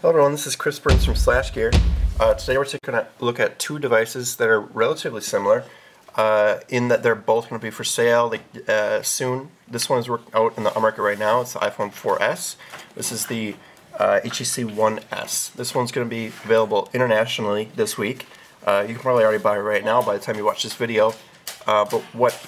Hello everyone, this is Chris Burns from SlashGear. Today we're taking a look at two devices that are relatively similar in that they're both going to be for sale soon. This one is out in the market right now. It's the iPhone 4S. This is the HTC One S. This one's going to be available internationally this week. You can probably already buy it right now by the time you watch this video. But what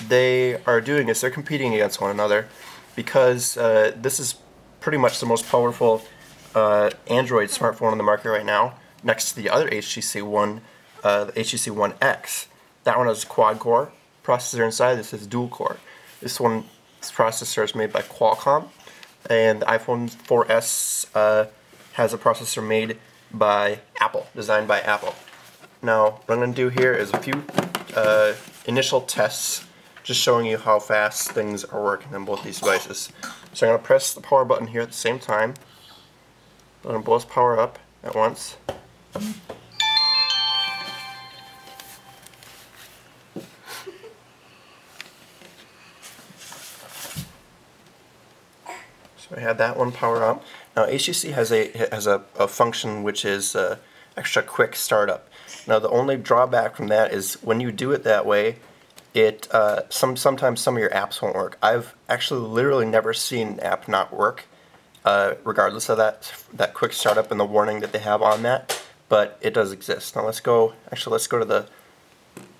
they are doing is they're competing against one another because this is pretty much the most powerful Android smartphone on the market right now, next to the other HTC One, the HTC One X. That one has a quad-core processor inside. This is dual-core. This processor is made by Qualcomm, and the iPhone 4S has a processor made by Apple, designed by Apple. Now, what I'm going to do here is a few initial tests, just showing you how fast things are working on both these devices. So I'm going to press the power button here at the same time. I'm going to both power up at once. So I had that one power up. Now HTC has a function which is extra quick startup. Now the only drawback from that is when you do it that way, sometimes some of your apps won't work. I've actually literally never seen an app not work, regardless of that quick startup and the warning that they have on that, but it does exist. Now let's go to the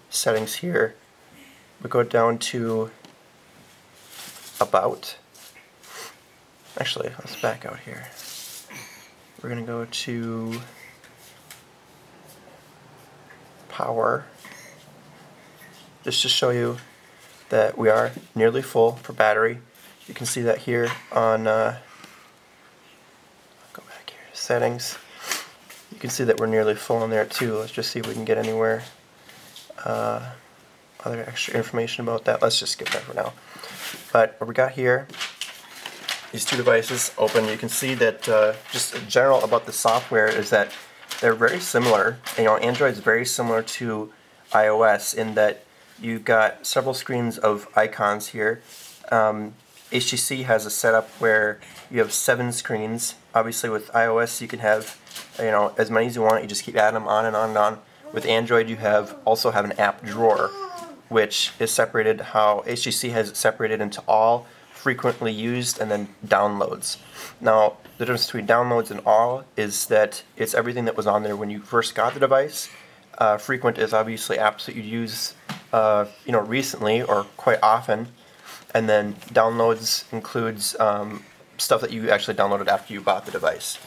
settings here. We go down to About. Actually, let's back out here. We're going to go to Power, just to show you that we are nearly full for battery. You can see that here on go back here, settings. You can see that we're nearly full in there too. Let's just see if we can get anywhere other extra information about that. Let's just skip that for now. But what we got here, these two devices open. You can see that just in general about the software is that they're very similar. You know, Android's very similar to iOS in that you've got several screens of icons here. HTC has a setup where you have 7 screens. Obviously with iOS you can have, you know, as many as you want. You just keep adding them on and on and on. With Android you also have an app drawer, which is separated how HTC has it separated into all, frequently used, and then downloads. Now the difference between downloads and all is that it's everything that was on there when you first got the device. Frequent is obviously apps that you use you know, recently or quite often, and then downloads includes stuff that you actually downloaded after you bought the device.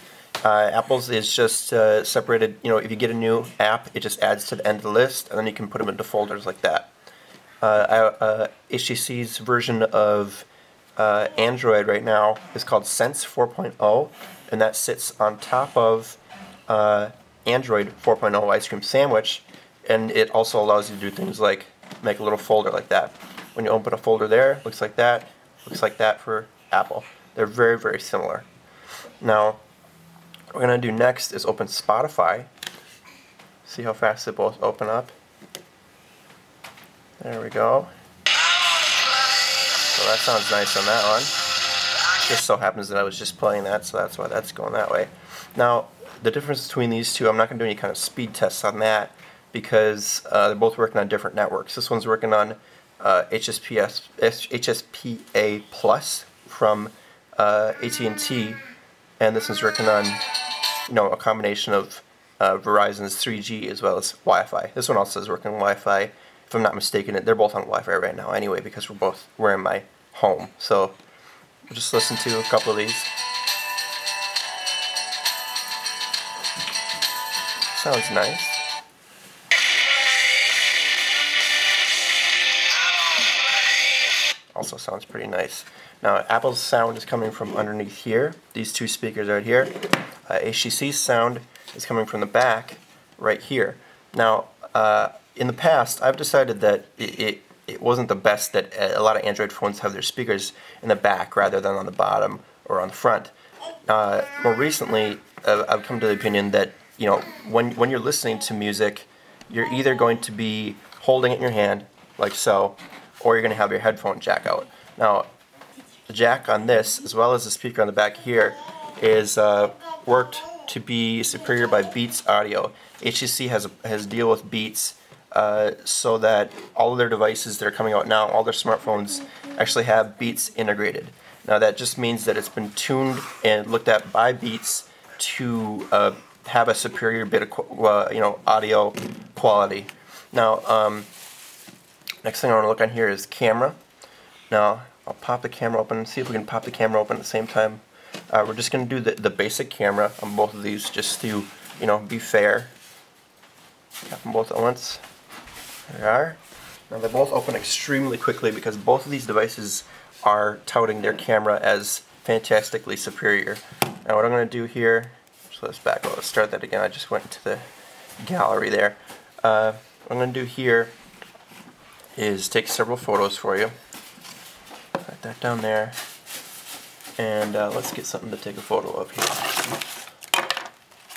Apple's is just separated. You know, if you get a new app, it just adds to the end of the list, and then you can put them into folders like that. HTC's version of Android right now is called Sense 4.0, and that sits on top of Android 4.0 Ice Cream Sandwich, and it also allows you to do things like make a little folder like that. When you open a folder there, looks like that for Apple. They're very, very similar. Now, what we're going to do next is open Spotify. See how fast they both open up. There we go. So that sounds nice on that one. Just so happens that I was just playing that, so that's why that's going that way. Now, the difference between these two, I'm not going to do any kind of speed tests on that because they're both working on different networks. This one's working on HSPA Plus from AT&T, and this one's working on, you know, a combination of Verizon's 3G as well as Wi-Fi. This one also is working on Wi-Fi. If I'm not mistaken, they're both on Wi-Fi right now anyway because we're in my home. So we'll just listen to a couple of these. Sounds nice. Also sounds pretty nice. Now Apple's sound is coming from underneath here. These two speakers right here. HTC's sound is coming from the back right here. Now in the past, I've decided that it wasn't the best that a lot of Android phones have their speakers in the back rather than on the bottom or on the front. More recently, I've come to the opinion that, you know, when you're listening to music, you're either going to be holding it in your hand, like so, or you're going to have your headphone jack out. Now, the jack on this, as well as the speaker on the back here, is worked to be superior by Beats Audio. HTC has a deal with Beats so that all of their devices that are coming out now, all their smartphones, actually have Beats integrated. Now that just means that it's been tuned and looked at by Beats to have a superior bit of audio quality. Now, next thing I want to look on here is camera. Now, I'll pop the camera open and see if we can pop the camera open at the same time. We're just going to do the basic camera on both of these just to, be fair. Got them both at once. There they are. Now they both open extremely quickly because both of these devices are touting their camera as fantastically superior. Now what I'm going to do here, so let's back up, let's start that again. I just went into the gallery there. What I'm going to do here is take several photos for you. Put that down there. And let's get something to take a photo of here.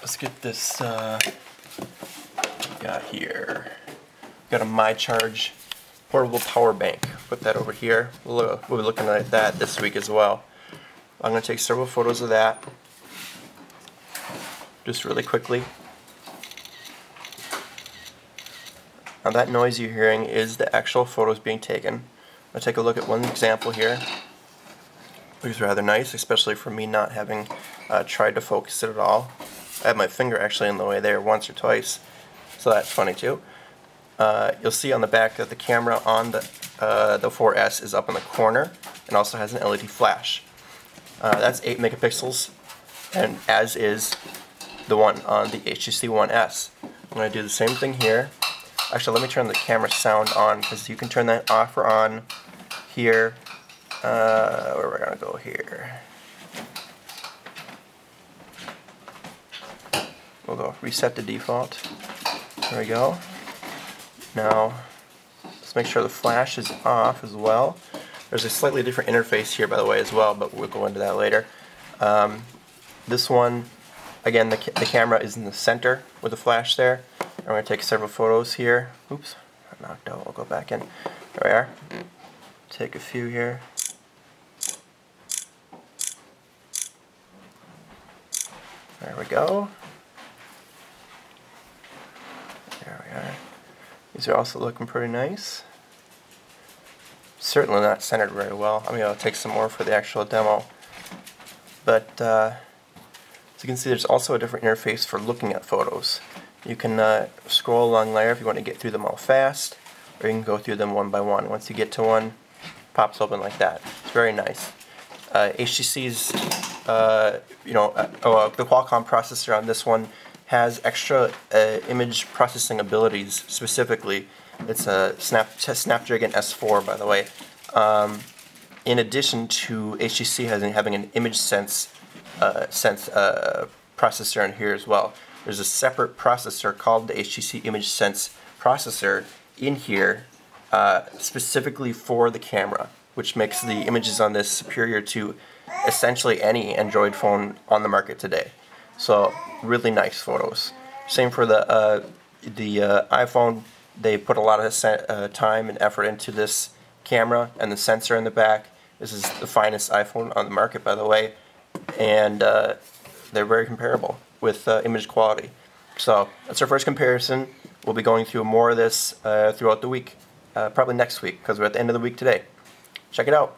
Let's get this got here. Got a MyCharge portable power bank. Put that over here. We'll be looking at that this week as well. I'm going to take several photos of that just really quickly. Now that noise you're hearing is the actual photos being taken. I'll take a look at one example here. Looks rather nice, especially for me not having tried to focus it at all. I had my finger actually in the way there once or twice, so that's funny too. You'll see on the back that the camera on the 4S is up in the corner and also has an LED flash. That's 8 megapixels, and as is the one on the HTC One S. I'm going to do the same thing here. Actually, let me turn the camera sound on because you can turn that off or on here. Where we're going to go here. We'll go reset the default. There we go. Now, let's make sure the flash is off as well. There's a slightly different interface here, by the way, as well, but we'll go into that later. This one, again, the camera is in the center with the flash there. I'm going to take several photos here. Oops, I knocked out. I'll go back in. There we are. Take a few here. There we go. There we are. These are also looking pretty nice. Certainly not centered very well. I mean, I'll take some more for the actual demo. But as you can see, there's also a different interface for looking at photos. You can scroll along there if you want to get through them all fast, or you can go through them one by one. Once you get to one, it pops open like that. It's very nice. HTC's, the Qualcomm processor on this one has extra image processing abilities. Specifically, it's a Snapdragon S4, by the way. In addition to HTC having an image sense processor in here as well. There's a separate processor called the HTC Image Sense processor in here specifically for the camera, which makes the images on this superior to essentially any Android phone on the market today. So really nice photos. Same for the iPhone. They put a lot of time and effort into this camera and the sensor in the back. This is the finest iPhone on the market, by the way, and they're very comparable with image quality. So that's our first comparison. We'll be going through more of this throughout the week, probably next week, because we're at the end of the week today. Check it out.